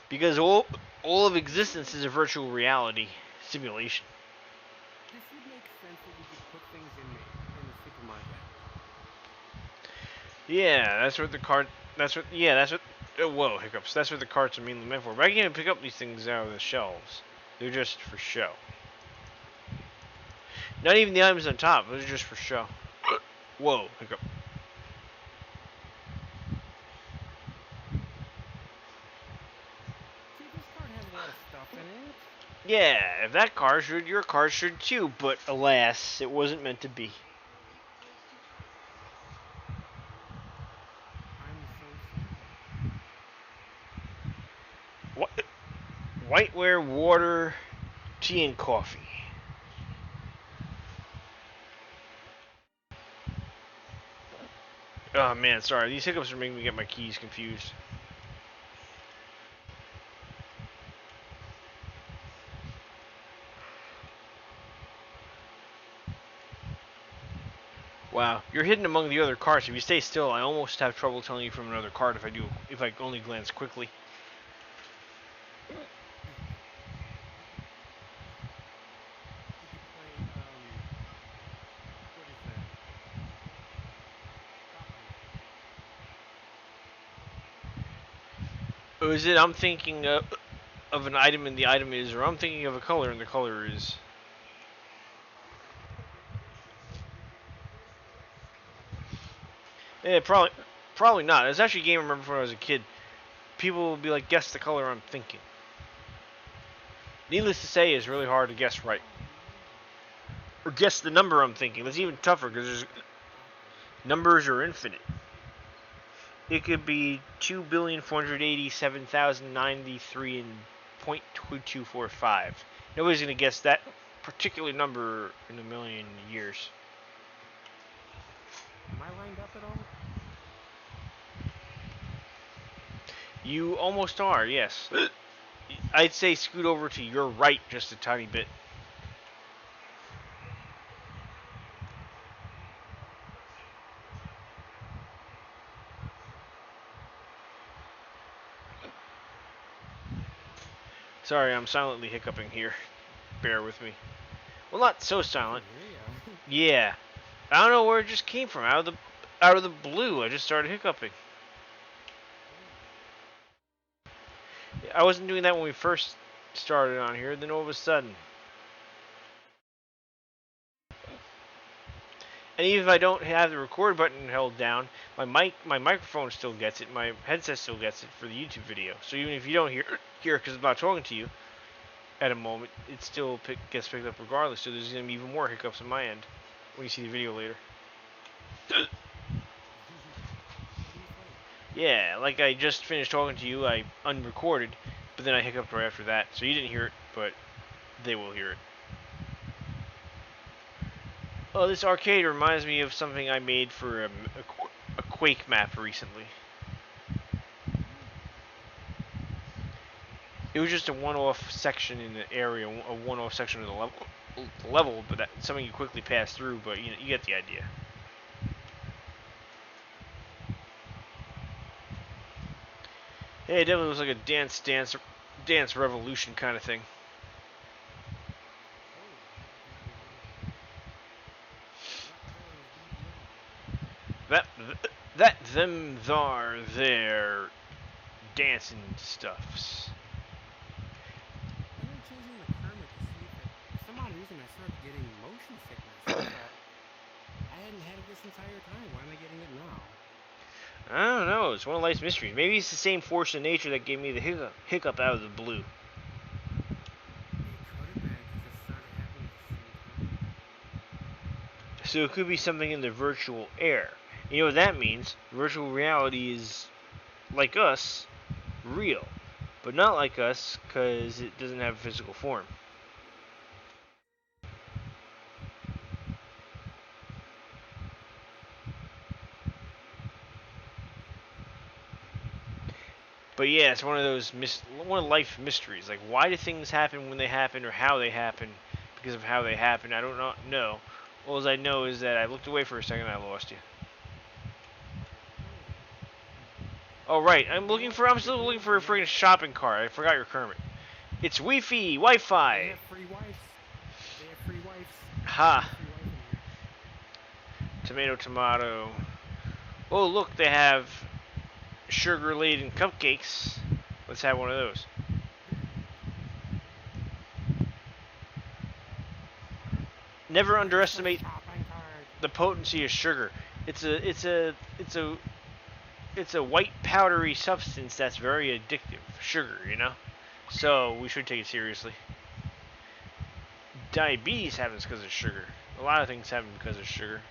Because all of This would existence make is a virtual reality simulation. this would make sense if we could put things in the supermarket. Yeah, that's what the cart. That's what. Yeah, that's what. Whoa, hiccups. That's what the carts are mainly meant for. But I can't pick up these things out of the shelves. They're just for show. Not even the items on top. Those are just for show. Whoa, hiccup. See, this card has a lot of stuff in it. Yeah, if that car should, your car should too. But alas, it wasn't meant to be. I'm so sad. What? Whiteware, water, tea, and coffee. Oh man, sorry. These hiccups are making me get my keys confused. Wow, you're hidden among the other carts. If you stay still, I almost have trouble telling you from another cart if I only glance quickly. We could play what is that? Prop hunt. Or is it I'm thinking of an item and the item is, or I'm thinking of a color and the color is? Yeah, probably not. It's actually a game I remember from when I was a kid. People will be like, guess the color I'm thinking. Needless to say, it's really hard to guess right. Oh no. Or guess the number I'm thinking. That's even tougher because Optic. numbers are infinite. It could be 2,487,093 and 0.2245. Nobody's going to guess that particular number in a million years. Am I lined up at all? You almost are, yes. I'd say scoot over to your right just a tiny bit. Sorry, I'm silently hiccuping here. Bear with me. Well, not so silent. Yeah. I don't know where it just came from. Out of the blue, I just started hiccuping. I wasn't doing that when we first started on here, then all of a sudden. And even if I don't have the record button held down, my microphone still gets it, my headset still gets it for the YouTube video. So even if you don't hear it because I'm not talking to you at a moment, it still gets picked up regardless. So there's going to be even more hiccups on my end when you see the video later. Yeah, like I just finished talking to you, I unrecorded, but then I hiccuped right after that. So you didn't hear it, but they will hear it. Oh, this arcade reminds me of something I made for a Quake map recently. It was just a one-off section in the area, a one-off section of the level, but that's something you quickly pass through. But you get the idea. Hey, it definitely looks like a dance revolution kind of thing. That them thar their dancing stuffs. I remember changing the Kermit to see if for some odd reason I started getting motion sickness. I hadn't had it this entire time. Why am I getting it now? I don't know. It's one of life's mysteries. Maybe it's the same force of nature that gave me the hiccup out of the blue. It could have been because it started happening at the same time. So it could be something in the virtual air. You know what that means? Virtual reality is, like us, real. But not like us, because it doesn't have a physical form. But yeah, it's one of those one of life mysteries. Like, why do things happen when they happen, or how they happen, because of how they happen? I don't know. All I know is that I looked away for a second and I lost you. Oh right, I'm still looking for a freaking shopping cart. I forgot your Kermit. It's Wi-Fi. They have free wives. Ha. Tomato. Oh look, they have sugar-laden cupcakes. Let's have one of those. Never underestimate the potency of sugar. It's a white powdery substance that's very addictive. Sugar, you know? So we should take it seriously. Diabetes happens because of sugar. A lot of things happen because of sugar.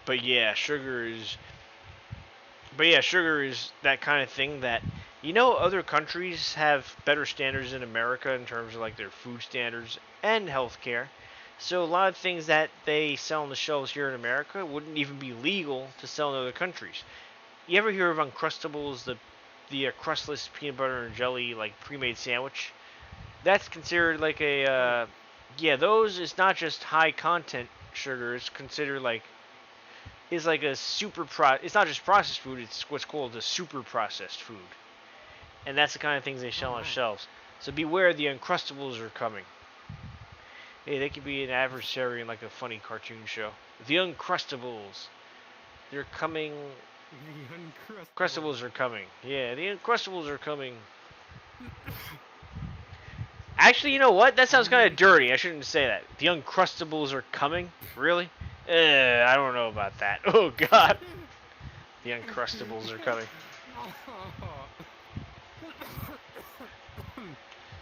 But yeah, sugar is that kind of thing that, other countries have better standards than America in terms of like their food standards and healthcare. So a lot of things that they sell on the shelves here in America wouldn't even be legal to sell in other countries. You ever hear of Uncrustables, the crustless peanut butter and jelly like pre-made sandwich? That's considered like those is not just high content sugar. It's considered like is like a it's not just processed food, it's what's called a super processed food. And that's the kind of things they sell on shelves. So beware, the Uncrustables are coming. Hey, they could be an adversary in like a funny cartoon show. The Uncrustables. They're coming. The Uncrustables are coming. Yeah, the Uncrustables are coming. Actually, you know what? That sounds kind of dirty. I shouldn't say that. The Uncrustables are coming? Really? I don't know about that. Oh, God. The Uncrustables are coming.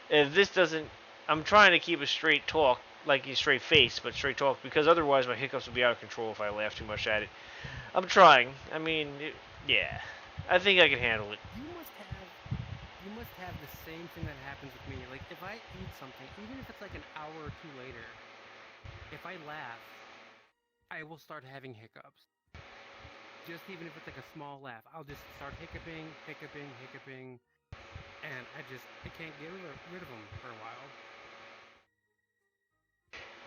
If this doesn't I'm trying to keep a straight talk, like a straight face, but straight talk, because otherwise my hiccups would be out of control if I laugh too much at it. I'm trying. I mean, yeah. I think I can handle it. You must have the same thing that happens with me. Like if I eat something, even if it's like an hour or two later, if I laugh, I will start having hiccups. Just even if it's like a small laugh, I'll just start hiccuping, and I can't get rid of them for a while.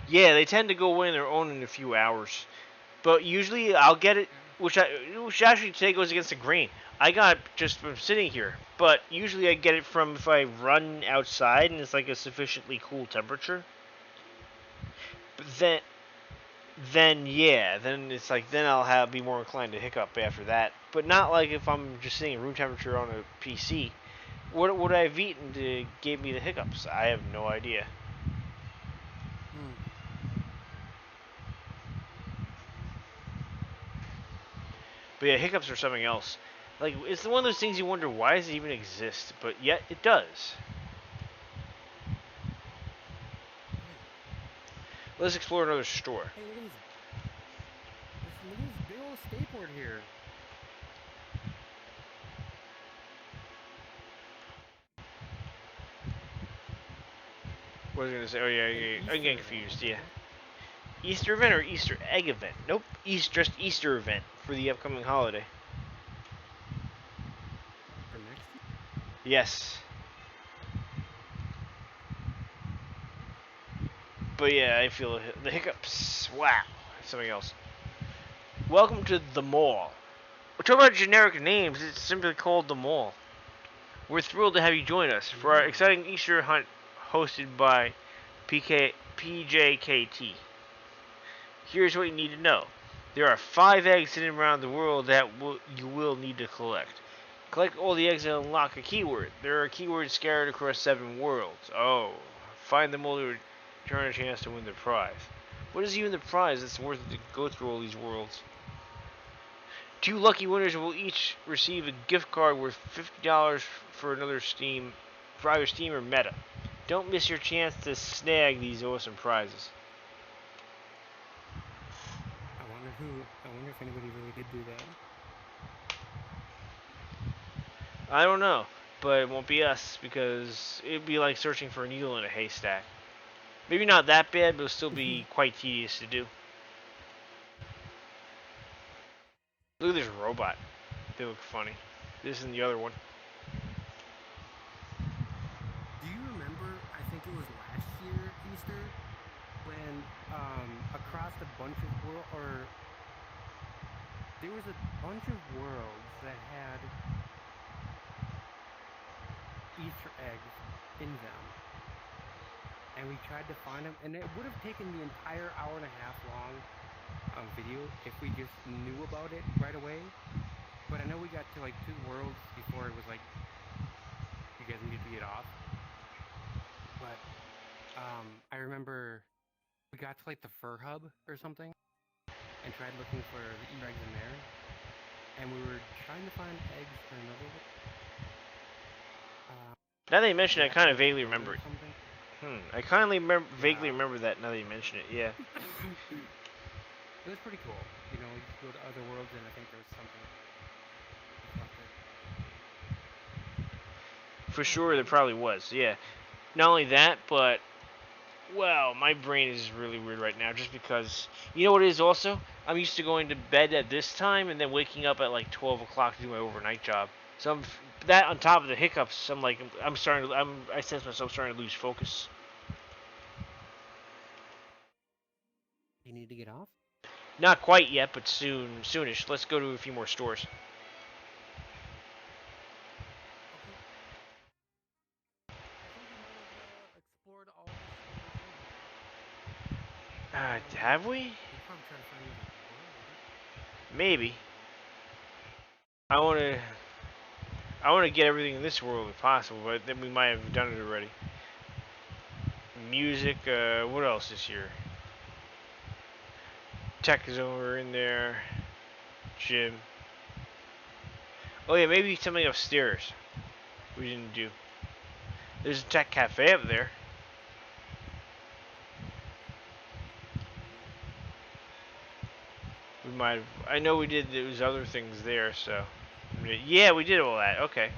Yeah, they tend to go away on their own in a few hours. But usually I'll get it, which actually today goes against the grain. I got it just from sitting here, but usually I get it from if I run outside and it's like a sufficiently cool temperature. But then yeah, then it's like then I'll be more inclined to hiccup after that. But not like if I'm just sitting at room temperature on a PC. What would I have eaten to give me the hiccups? I have no idea. But yeah, hiccups are something else. Like it's one of those things you wonder why does it even exist, but yet it does. Let's explore another store. Hey, look at this big old skateboard here. What was I gonna say? Oh yeah. I'm getting confused. Yeah. Right? Easter event or Easter egg event? Nope. Just Easter event for the upcoming holiday. For next year? Yes. But yeah, I feel the hiccups. Wow. Something else. Welcome to the mall. We're talking about generic names. It's simply called the mall. We're thrilled to have you join us for our exciting Easter hunt hosted by PJKT. Here's what you need to know. There are 5 eggs hidden around the world that you will need to collect. Collect all the eggs and unlock a keyword. There are keywords scattered across 7 worlds. Oh, find them all to earn a chance to win the prize. What is even the prize that's worth it to go through all these worlds? 2 lucky winners will each receive a gift card worth $50 for either Steam or Meta. Don't miss your chance to snag these awesome prizes. I wonder if anybody really did do that. I don't know, but it won't be us because it'd be like searching for a needle in a haystack. Maybe not that bad, but it'll still be quite tedious to do. Look at this robot. They look funny. This and the other one. Do you remember? I think it was last year Easter when across a bunch of there was a bunch of worlds that had Easter eggs in them, and we tried to find them, and it would have taken the entire hour and a half long video if we just knew about it right away. But I know we got to like 2 worlds before it was like you guys needed to get off. But I remember we got to like the fur hub or something and tried looking for the Easter eggs in there, and we were trying to find eggs for another one. Now that you mention it, I kind of vaguely remember it. I kind of vaguely remember that now that you mention it, yeah. It was pretty cool. You know, you could go to other worlds, and I think there was something. For sure, there probably was, yeah. Not only that, but, well, my brain is really weird right now just because, you know what it is also? I'm used to going to bed at this time and then waking up at like 12 o'clock to do my overnight job. So that on top of the hiccups, I sense myself starting to lose focus. You need to get off? Not quite yet, but soonish. Let's go to a few more stores. Okay. I think we might have explored all the stores. Have we? We probably try to find another world. Maybe. I want to get everything in this world if possible, but then we might have done it already. Music, what else is here? Tech is over in there. Gym. Oh yeah, maybe something upstairs we didn't do. There's a tech cafe up there. We might have. I know we did those other things there, so. Yeah, we did all that. Okay.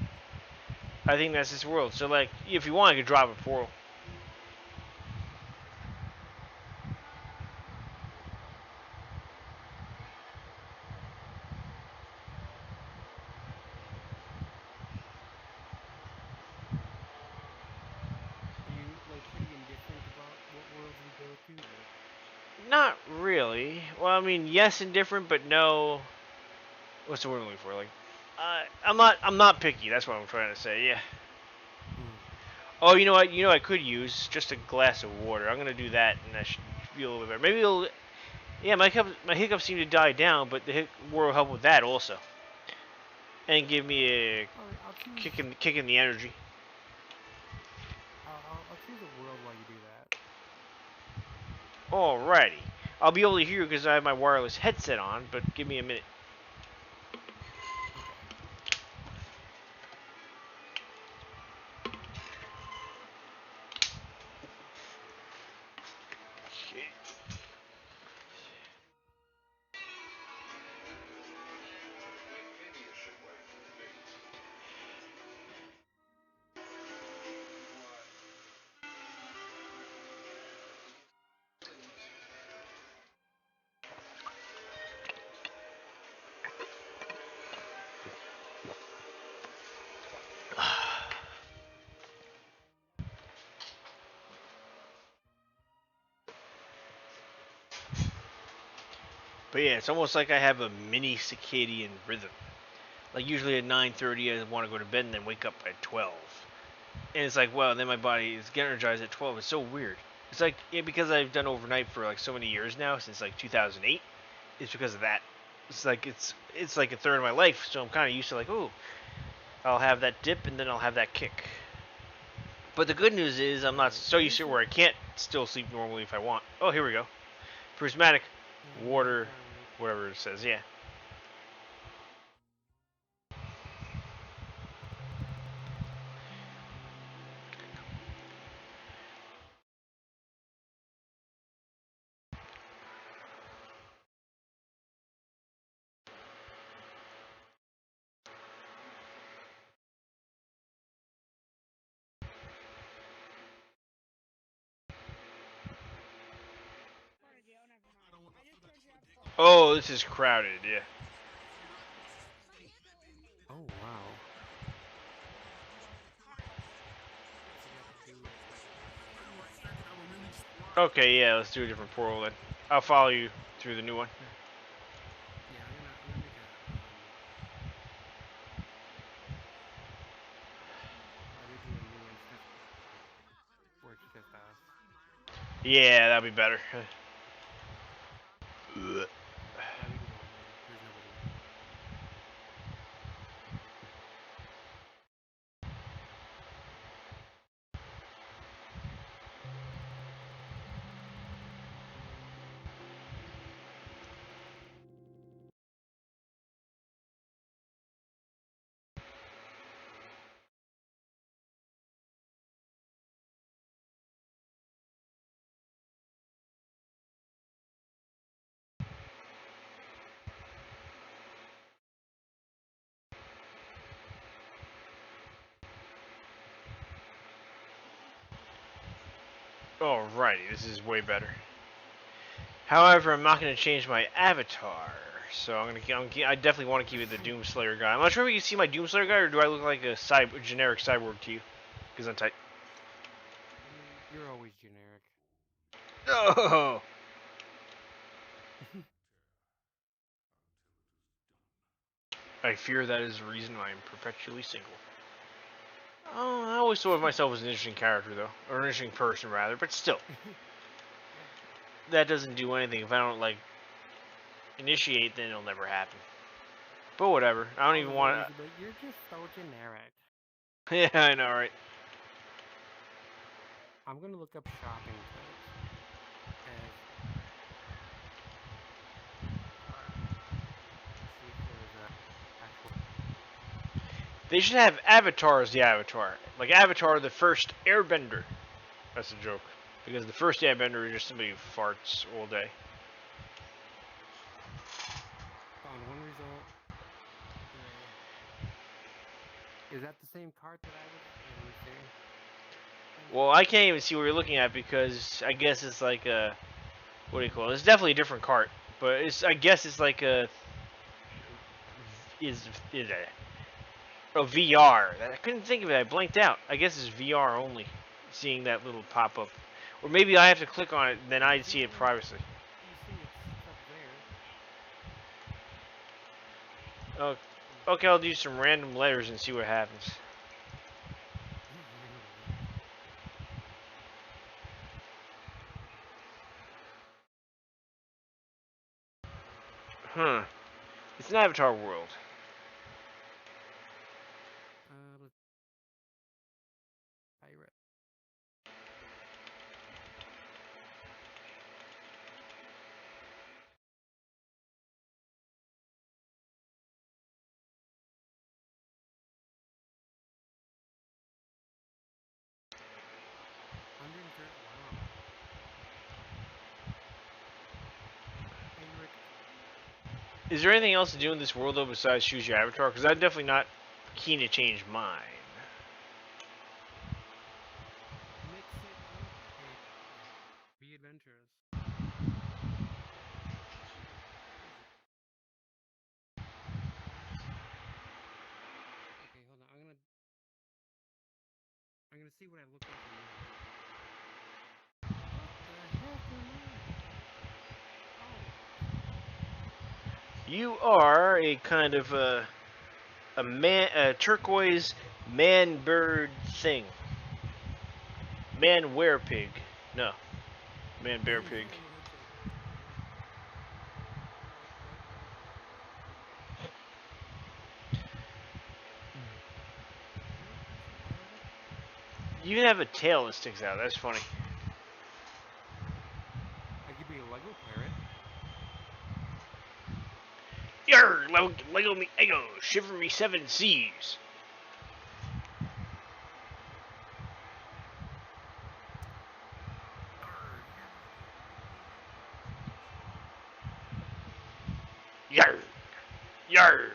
I think that's this world. So, like, if you want, I could drop a portal. Are you like pretty indifferent about what worlds we go to? Not really. Well, I mean, yes, indifferent, but no. What's the word I'm looking for? Like, I'm not picky. That's what I'm trying to say. Yeah. Hmm. Oh, you know what? You know I could use just a glass of water. I'm gonna do that, and that should be a little bit better. Maybe it'll. Yeah, my hiccups seem to die down, but the water will help with that also, and give me a All right, I'll choose. kick in the energy. I'll choose a world while you do that. Alrighty. I'll be able to hear you because I have my wireless headset on, but give me a minute. Okay. But yeah, it's almost like I have a mini circadian rhythm. Like usually at 9:30, I want to go to bed and then wake up at 12. And it's like, wow, then my body is getting energized at 12. It's so weird. It's like because I've done overnight for like so many years now, since like 2008. It's because of that. It's like a third of my life, so I'm kind of used to like, ooh, I'll have that dip and then I'll have that kick. But the good news is I'm All not right. so used to it where I can't still sleep normally if I want. Oh, here we go. Prismatic water, All right. whatever it says. Yeah. Oh, this is crowded. Yeah. Oh wow. I forgot to do Okay, yeah, let's do a different portal then. I'll follow you through the new one. Yeah, I'm gonna make a I'll do a new one since works just us. Yeah, that'd be better. Yeah, we can go in there. There's nobody in there. Alrighty, this is way better. However, I'm not going to change my avatar. So I definitely want to keep it the Doomslayer guy. I'm not sure if you can see my Doomslayer guy, or do I look like a generic cyborg to you? Because I'm tight. You're always generic. No! I fear that is the reason I am perpetually single. Oh, I always thought of myself as an interesting character, though. Or an interesting person, rather. But still, Yeah. that doesn't do anything. If I don't, like, initiate, then it'll never happen. But whatever. I don't All the even want ladies will be like, you're just so generic. to... Yeah, I know, right? I'm gonna look up shopping tips as see if there's a actual. They should have Avatar as the Avatar. Like Avatar, the first airbender. That's a joke. Because the first airbender is just somebody who farts all day. Is that the same cart that I was? Let me see. Well, I can't even see what you're looking at because I guess it's like a, what do you call it? It's definitely a different cart, but I guess it's like a is a VR. I couldn't think of it. I blanked out. I guess it's VR only. Seeing that little pop up, or maybe I have to click on it, then I see it privacy. You see, it's up there. Oh, okay, I'll do some random letters and see what happens. Huh. It's an Avatar world. Let's pirate. Wow. Pirate. Is there anything else to do in this world though besides choose your avatar? Because I'm definitely not keen to change mine. Mix it up. Hey, be adventurous. Okay, hold on. I'm gonna see what I look like in this. What the heck am I? Oh. You are a kind of a turquoise man bird thing. Man were pig. No. Man bear pig. You even have a tail that sticks out. That's funny. I could be a Lego pirate. Yarr! Lego me ego. Shiver me seven seas. Yarr! Yarr!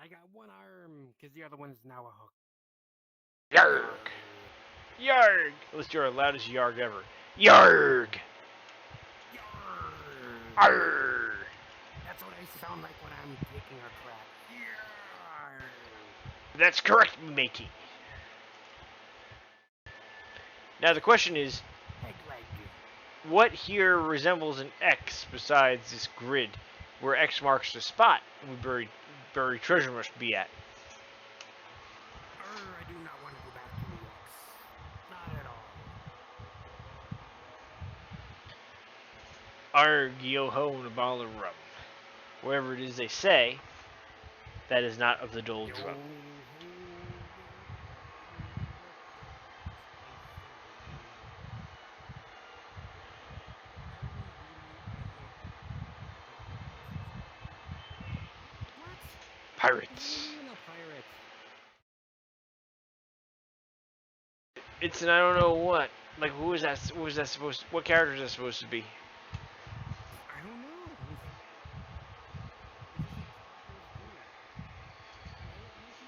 I got one arm, because the other one's now a hook. Yarg! Yarg! Let's do our loudest yarg ever. Yarg! Yarg! Arr! That's what I sound like when I'm taking a crap. Yarg! That's correct, matey. Now the question is, what here resembles an X besides this grid, where X marks the spot we buried treasure must be at? I do not want to go back to the X. Not at all. Arg, yo ho, and a bottle of rum. Wherever it is they say, that is not of the Dole drum. What? Pirates. What do you mean a pirate? It's an I don't know what. Like, who is that? Who is that supposed to, what character is that supposed to be? I don't know. It's just a turquoise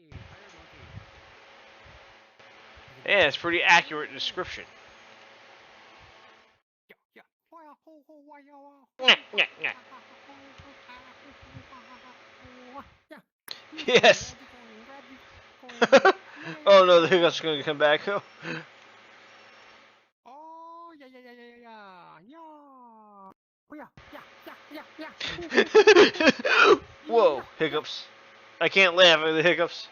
dude. Pirate monkey? Hey, pirate monkey. Yeah, it's a pretty accurate description. Yeah. Yes. Oh no, the hiccups are going to come back. Oh, whoa, hiccups. I can't laugh at the hiccups.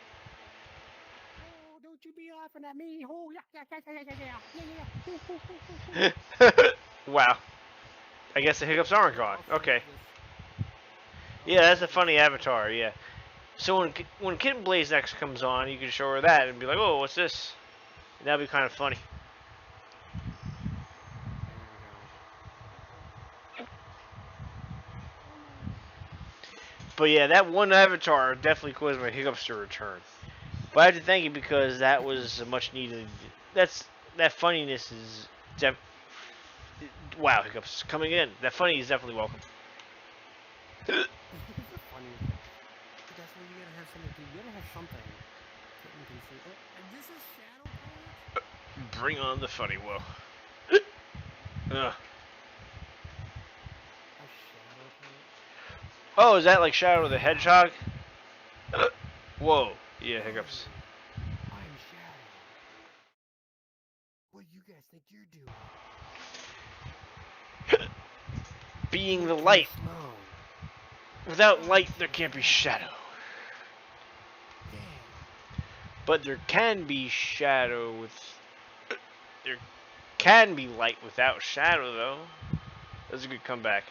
Oh, don't you be laughing at me. Oh, Wow. I guess the hiccups aren't gone. Okay. Yeah, that's a funny avatar, yeah. So when Kitten Blaze next comes on, you can show her that and be like, oh, what's this? And that'd be kind of funny. There we go. Oh no. But yeah, that one avatar definitely caused my hiccups to return. But I have to thank you because that was much needed. That funniness is wow, hiccups coming in. That funny is definitely welcome. This is the funniest thing. something too. You gotta have something. This is shadow cards? Bring on the funny whoa. A shadow card? Oh, is that like Shadow the Hedgehog? Whoa. Yeah, hiccups. I'm Shadow. What do you guys think you're doing? Being You're the too light. slow. Without light, there can't be shadow. Yeah. But there can be shadow with... There can be light without shadow, though. That's a good comeback.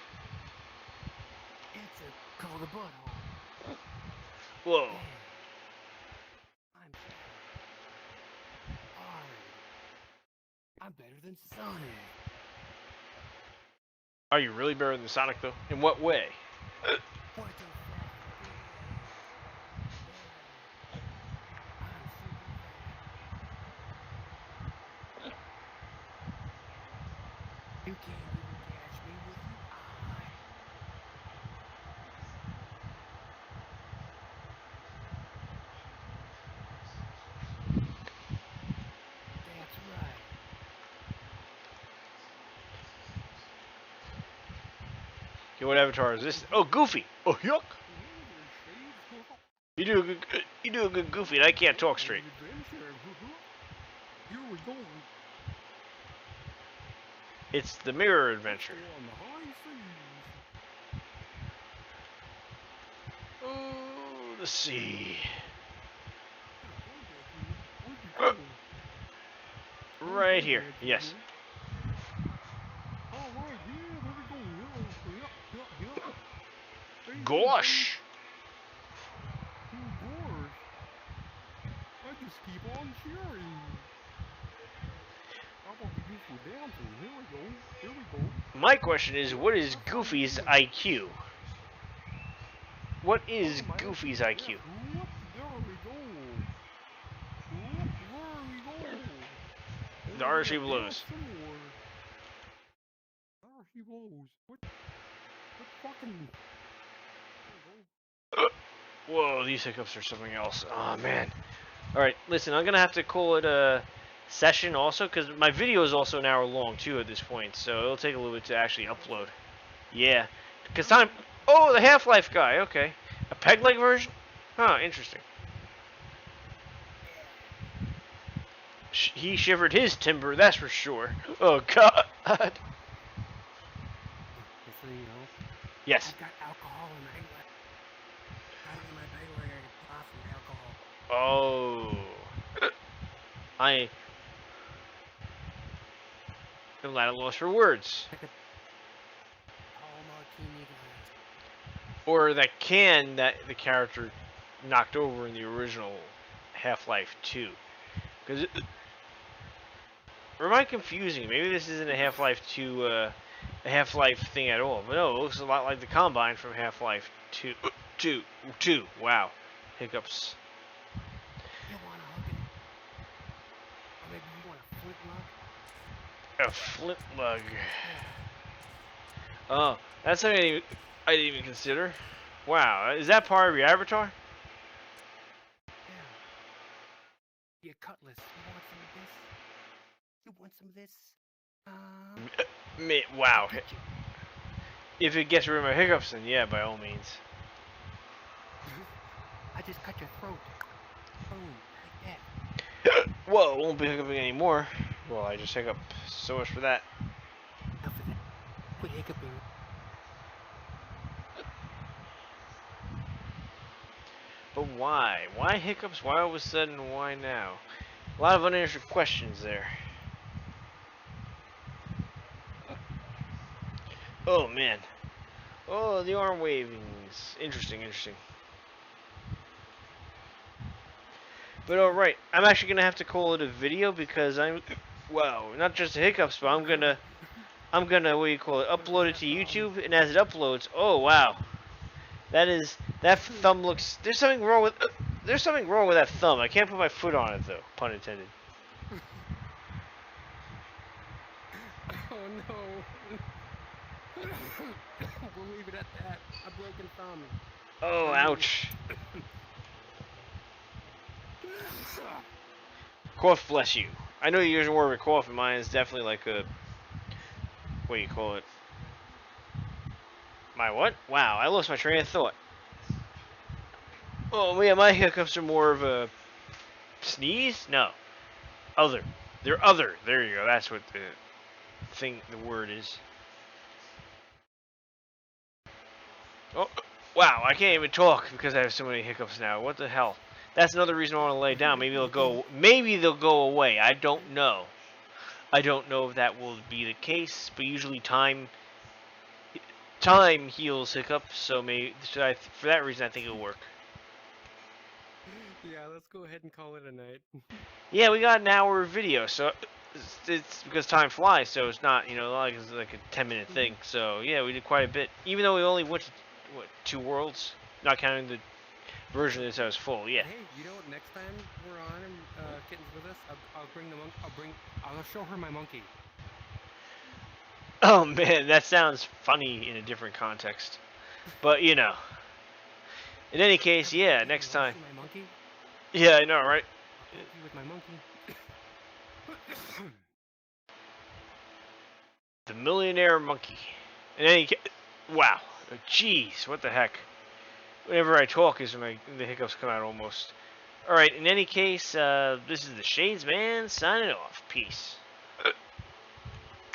Answer, call the butthole. Whoa. Yeah. I'm Shadow. Hard. I'm better than Sonic. Are you really better than Sonic, though? In what way? What the fuck? Yeah. I'm super fast. You can't even catch me with your eye. That's right. Okay, what avatar is this? Oh, Goofy. Oh, yuck. Hey there, Shades. You do a good Goofy, and I can't talk straight. Adventure. Here we go. It's the mirror adventure. Let's go on the high seas. Oh, the sea. Where'd you go? Right here. Yes. All right, yeah, there we go. Yeah. Hey, Gosh. oh gosh. I just keep on cheering. How about we do some dancing? Here we go. My question is, what is Goofy's IQ? What is Goofy's IQ? There we go. There we go. The RC blows. RC blows. What fucking... Whoa, these hiccups are something else. Oh, man. Alright, listen, I'm going to have to call it a session also, because my video is also an hour long, too, at this point, so it'll take a little bit to actually upload. Yeah. Because time... Oh, the Half-Life guy, okay. A peg-leg version? Huh, interesting. He shivered his timber, that's for sure. Oh, God. Just so you know, Yes. I've got alcohol in my leg. Gotta get my leg off from alcohol. Oh. I am at a loss for words. Like a tall martini glass. Or that can that the character knocked over in the original Half-Life 2. Because or am I confusing? Maybe this isn't a Half-Life 2, a Half-Life thing at all. But no, it looks a lot like the Combine from Half-Life 2. 2. Wow. Hiccups. You want a hookin'? Or maybe you want a flint lug? A flint lug. Oh, that's something I didn't even consider. Wow, is that part of your avatar? Yeah. Be a cutlass. You want some of this? Wow. If it gets rid of my hiccups, then yeah, by all means. I just cut your throat. Boom, like that. Whoa, won't be hiccuping anymore. Well, I just hiccup. So much for that. Enough of that. Quit hiccuping. But why? Why hiccups? Why all of a sudden? Why now? A lot of unanswered questions there. Oh, man. Oh, the arm wavings. Interesting. But alright, I'm actually going to have to call it a video because wow, not just the hiccups, but I'm gonna, what do you call it, upload it to YouTube, and as it uploads, oh, wow. That thumb looks, there's something wrong with that thumb. I can't put my foot on it, though, pun intended. Oh no. We'll leave it at that. A broken thumb. Oh, ouch. Cough, bless you. I know you're using more of a cough, and mine is definitely like a, what do you call it? My what? Wow, I lost my train of thought. Oh yeah, my hiccups are more of a sneeze? No, other. They're other. There you go. That's what the word is. Oh, wow, I can't even talk because I have so many hiccups now. What the hell? That's another reason I want to lay down. Maybe they'll go. Maybe they'll go away. I don't know. I don't know if that will be the case, but usually time heals hiccups. So maybe for that reason, I think it'll work. Yeah, let's go ahead and call it a night. Yeah, we got an hour video, so it's because time flies. So it's not like it's like a 10-minute thing. So yeah, we did quite a bit, even though we only went to 2 worlds, not counting the version of this that was full. Yeah. But hey, you know what? Next time we're on and Kitten's with us, I'll bring the monkey. I'll show her my monkey. Oh man, that sounds funny in a different context, but In any case, yeah, next time. See my monkey? Yeah, I know, right? I'll poke you with my monkey. The millionaire monkey. In any case, wow, jeez, what the heck? Whenever I talk is when the hiccups come out almost. All right, in any case, this is the Shades Man signing off. Peace.